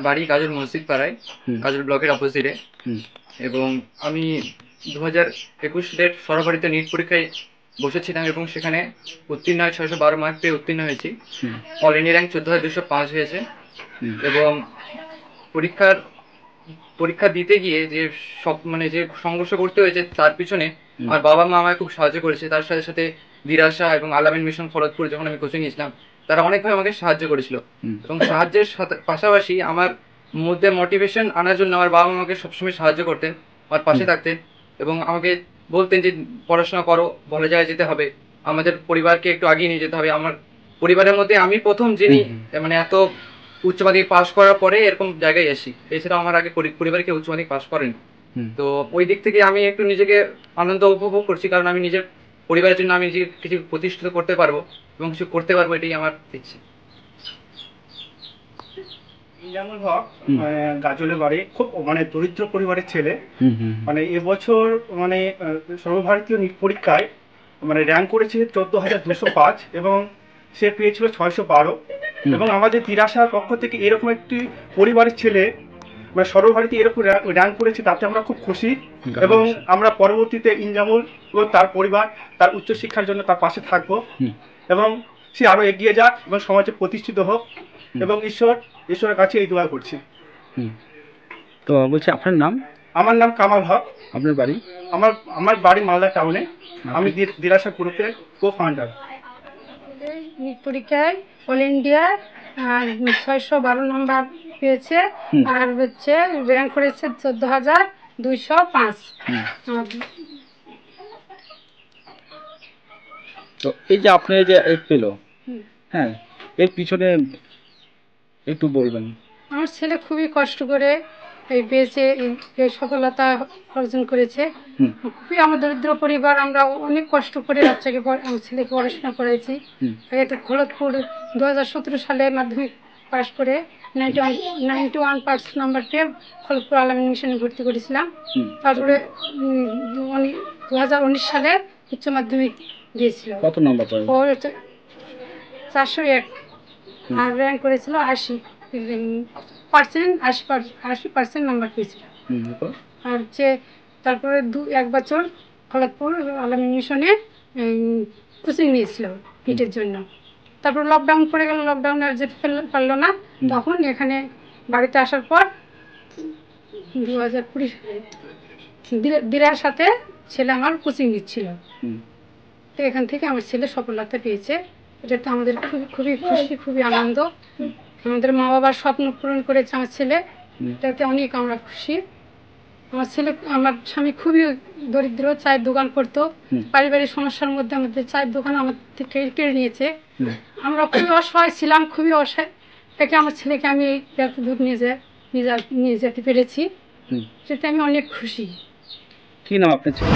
বাড়ি গাজল মসজিদ পাড়ায়, গাজল ব্লকের অপোজিটে। এবং আমি 2021 সরকারিতে নিট পরীক্ষায় বসেছিলাম এবং সেখানে উত্তীর্ণ হয় 612 মার্ক পেয়ে উত্তীর্ণ হয়েছি। অল ইন্ডিয়া র্যাঙ্ক 14,205 হয়েছে। এবং পরীক্ষা দিতে গিয়ে যে যে সংঘর্ষ করতে হয়েছে তার পিছনে আমার বাবা মা আমায় খুব সাহায্য করেছে। তার সাথে সাথে দিরাশা এবং আলামিন মিশন খড়গপুর যখন আমি কোচিং নিয়েছিলাম, তারা অনেকভাবে আমাকে সাহায্য করেছিল। এবং সাহায্যের সাথে পাশাপাশি আমার মধ্যে মোটিভেশন আনার জন্য আমার বাবা মা আমাকে সবসময় সাহায্য করতেন, আমার পাশে থাকতেন এবং আমাকে বলতেন যে পড়াশোনা করো, ভালো জায়গায় যেতে হবে, আমাদের পরিবারকে একটু আগিয়ে নিয়ে যেতে হবে। আমার পরিবারের মধ্যে আমি প্রথম যিনি এত উচ্চ মাধ্যমিক পাশ করার পরে এরকম জায়গায় এসেছি। এছাড়াও আমার আগে পরিবারে কেউ উচ্চ মাধ্যমিক পাশ করেন। তো ওই দিক থেকে আমি একটু নিজেকে আনন্দ উপভোগ করছি, কারণ আমি নিজের পরিবারের জন্য আমি নিজেকে কিছু প্রতিষ্ঠিত করতে পারবো এবং কিছু করতে পারবো, এটাই আমার ইচ্ছে। ইনজামুল হক গাজলের বাড়ি, খুব দরিদ্র পরিবারের ছেলে। এবছর সর্বভারতীয় নিট পরীক্ষায় র্যাঙ্ক করেছে 14,205 এবং সে পেয়েছিল 612। এবং আমাদের দিরাশার পক্ষ থেকে এরকম একটি পরিবারের ছেলে সর্বভারতী এরকম র্যাঙ্ক করেছে, তাতে আমরা খুব খুশি। এবং আমরা পরবর্তীতে ইনজামুল ও তার পরিবার তার উচ্চশিক্ষার জন্য তার পাশে থাকবো এবং সে আরো এগিয়ে যাক এবং সমাজে প্রতিষ্ঠিত হোক এবং ঈশ্বরের কাছে এই দোয়া করছি। তো বলছি আপনার নাম? আমার নাম কামাল হক। আপনার বাড়ি? আমার বাড়ি মালদা টাউনে। আমি দিরাশা গ্রুপের কো-ফাউন্ডার। নিট পরীক্ষায় অল ইন্ডিয়া 612 নম্বর পেয়েছে আর হচ্ছে র্যাঙ্ক করেছে 14,205। তো এই যে আপনি যে পেলো, হ্যাঁ, এর পিছনে একটু বলবেন। আমার ছেলে খুবই কষ্ট করে এই পেয়েছে, এই সফলতা অর্জন করেছে। খুবই আমার দরিদ্র পরিবার, আমরা অনেক কষ্ট করে বাচ্চাকে আমার ছেলেকে পড়াশোনা করেছি। এটা খড়গপুর 2017 সালে মাধ্যমিক পাশ করে 91% নাম্বার পেয়ে খড়গপুর আলামিন মিশনে ভর্তি করেছিলাম। তারপরে 2019 সালে উচ্চ মাধ্যমিক দিয়েছিল। কত নাম্বার পায়? 401 আর র্যাঙ্ক করেছিল 80% নাম্বার পেয়েছিল। আর হচ্ছে তারপরে 1 বছর খড়গপুর আলামিন মিশনে কোচিং নিয়েছিল নিটের জন্য। তারপর লকডাউন পড়ে গেল, লকডাউনে আর যেতে পারলো না। তখন এখানে বাড়িতে আসার পর 2020 দিরার সাথে ছেলে আমার কোচিং দিচ্ছিল। তো এখান থেকে আমার ছেলে সফলতা পেয়েছে। এটা তো আমাদের খুবই খুশি, খুবই আনন্দ। আমাদের মা বাবার স্বপ্ন পূরণ করেছে আমার ছেলে, এটাতে অনেক আমরা খুশি। আমার স্বামী খুবই দরিদ্র, চায়ের দোকান করতো। পারিবারিক সমস্যার মধ্যে আমাদের চায়ের দোকান আমার থেকে কেড়ে নিয়েছে। আমরা খুবই অসহায় ছিলাম, খুবই অসহায় থেকে আমার ছেলেকে আমি এত দূর নিয়ে যেতে পেরেছি, সেটা আমি অনেক খুশি। কি নাম আপনার ছেলে?